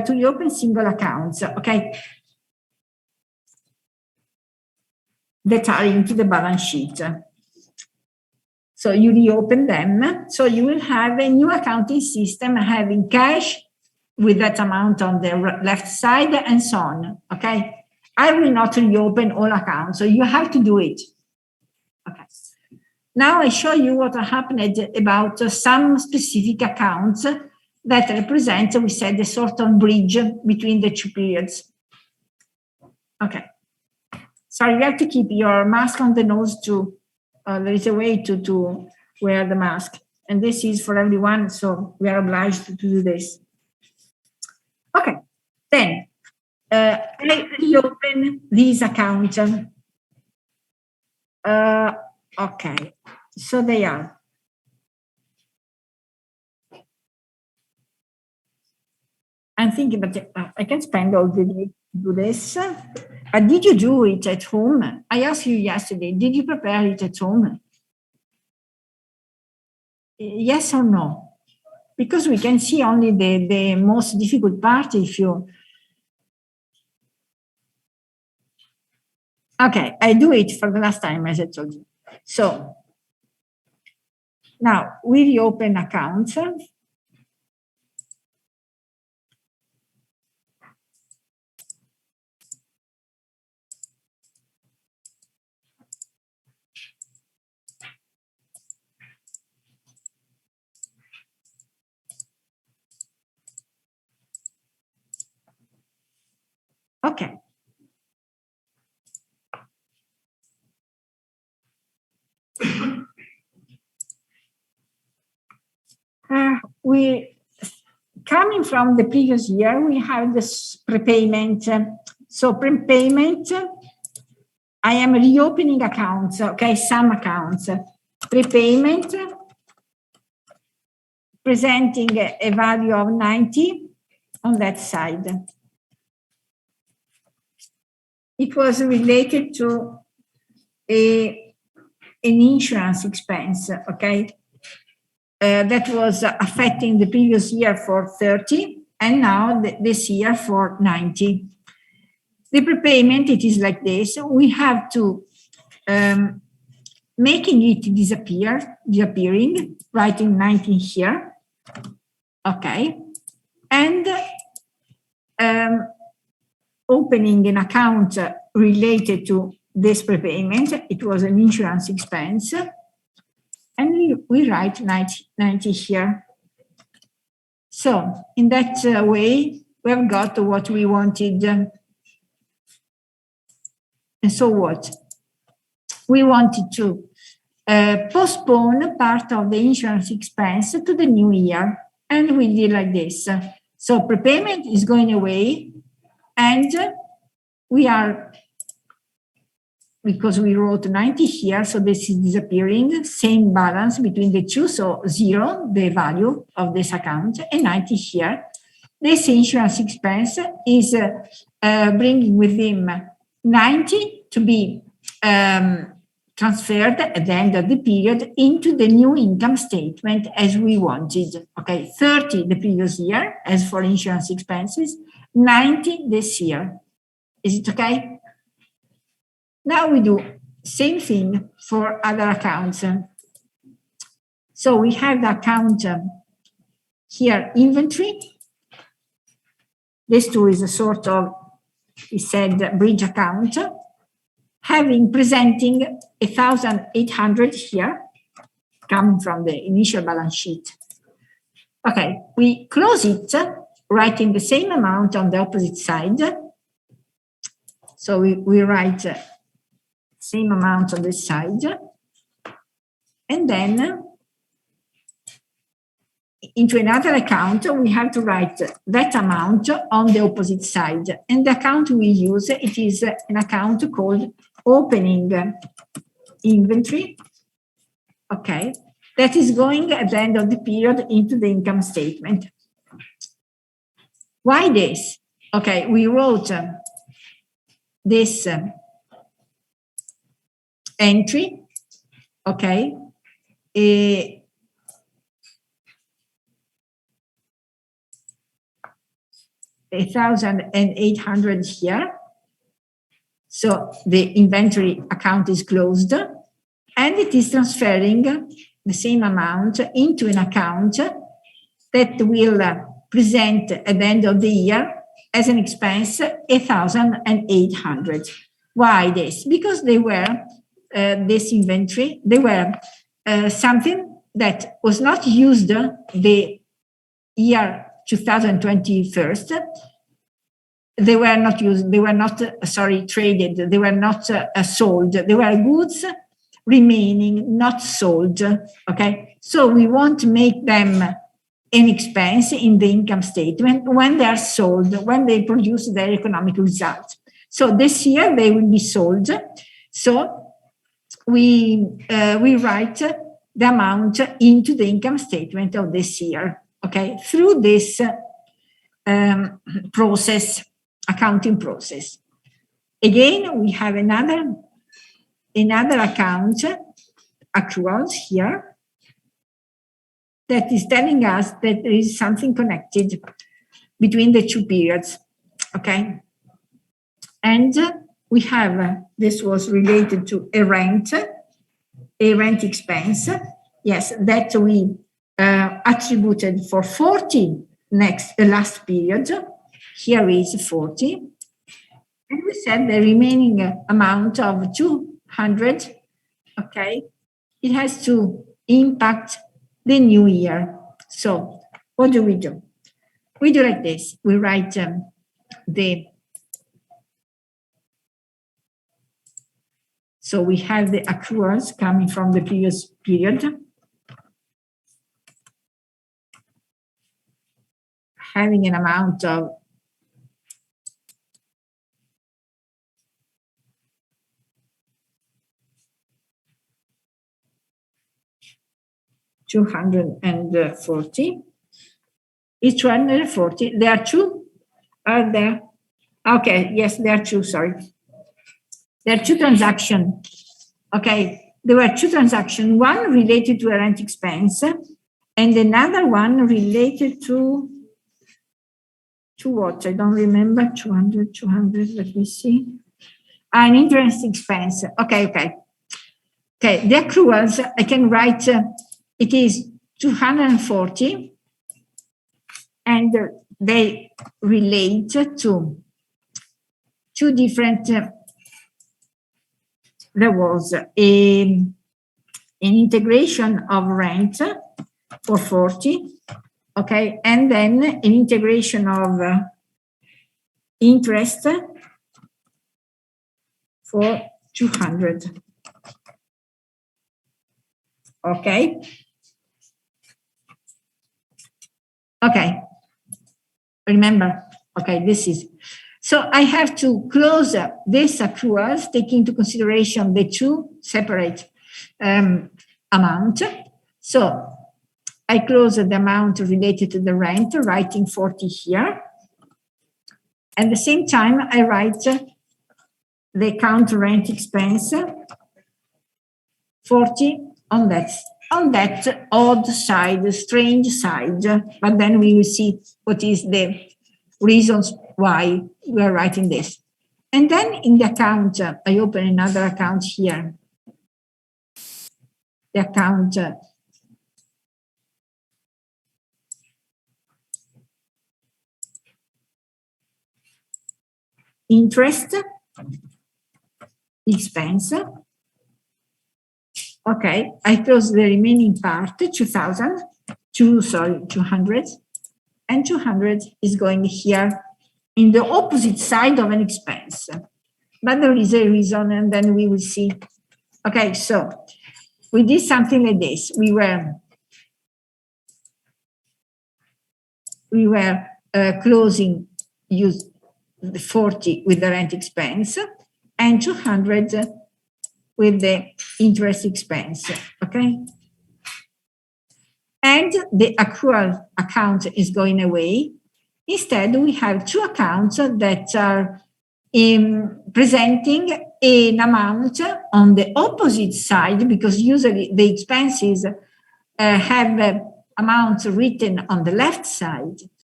to reopen single accounts, okay, that are into the balance sheet. So you reopen them. So you will have a new accounting system having cash with that amount on the left side and so on, okay? I will not reopen all accounts, so you have to do it. Okay. Now I show you what happened about some specific accounts that represent, we said, a sort of bridge between the two periods. Okay. Sorry, you have to keep your mask on the nose too. There is a way to wear the mask. And this is for everyone, so we are obliged to do this. Okay, then I reopen this account. Okay, so they are. I'm thinking, but I can spend all the day to do this. Did you do it at home? I asked you yesterday, did you prepare it at home? Yes or no? Because we can see only the most difficult part if you... Okay, I do it for the last time, as I told you. So, now we reopen accounts. Okay. We, coming from the previous year, we have this prepayment. So prepayment, I am reopening accounts, okay, some accounts. Prepayment, presenting a value of 90 on that side. It was related to an insurance expense, okay? That was affecting the previous year for 30 and now this year for 90. The prepayment, it is like this. We have to making it disappearing, writing 19 here, okay, and opening an account related to this prepayment. It was an insurance expense. And we write 90 here. So in that way, we have got what we wanted. And so what? We wanted to postpone part of the insurance expense to the new year. And we did like this. So prepayment is going away. And we are, because we wrote 90 here, so this is disappearing, same balance between the two, so 0, the value of this account, and 90 here. This insurance expense is bringing with him 90 to be transferred at the end of the period into the new income statement as we wanted. Okay, 30 the previous year as for insurance expenses, 90 this year. Is it okay? Now we do same thing for other accounts. So we have the account here, inventory. This too is a sort of, we said, bridge account, having presenting 1,800 here, coming from the initial balance sheet. Okay, we close it, writing the same amount on the opposite side. So we write same amount on this side. And then into another account, we have to write that amount on the opposite side. And the account we use, it is an account called opening inventory. Okay, that is going at the end of the period into the income statement. Why this? Okay, we wrote this entry, okay, 1,800 here. So the inventory account is closed, and it is transferring the same amount into an account that will present at the end of the year as an expense 1,800. Why this? Because they were this inventory, they were something that was not used the year 2021. They were not used, they were not, traded, they were not sold. They were goods remaining not sold, okay? So we want to make them an expense in the income statement when they are sold, when they produce their economic results. So this year they will be sold. So we write the amount into the income statement of this year, okay, through this process, accounting process. Again, we have another account, accruals here, that is telling us that there is something connected between the two periods, okay? And we have, this was related to a rent expense, yes, that we attributed for 40 last period. Here is 40. And we said the remaining amount of 200, okay, it has to impact the new year. So what do? We do like this. We write so we have the accruals coming from the previous period, having an amount of 240. Each 240. There are two. Are there? Okay. Yes, there are two. Sorry. There are two transactions. Okay. There were two transactions. One related to a rent expense, and another one related to what? I don't remember. 200. Let me see. An interest expense. Okay. The accruals, I can write, it is 240, and they relate to two different, there was an integration of rent for 40, okay, and then an integration of interest for 200. Okay. Remember, okay, this is, so I have to close this accruals, taking into consideration the two separate amount. So I close the amount related to the rent, writing 40 here. At the same time, I write the account rent expense 40 on that odd side, strange side, but then we will see what is the reasons why we are writing this. And then in the account, I open another account here. The account interest expense. Okay, I close the remaining part, 200, and 200 is going here in the opposite side of an expense. But there is a reason, and then we will see. Okay, so we did something like this. We were closing use the 40 with the rent expense and 200 with the interest expense, okay? And the accrual account is going away. Instead, we have two accounts that are presenting an amount on the opposite side, because usually the expenses have amounts written on the left side.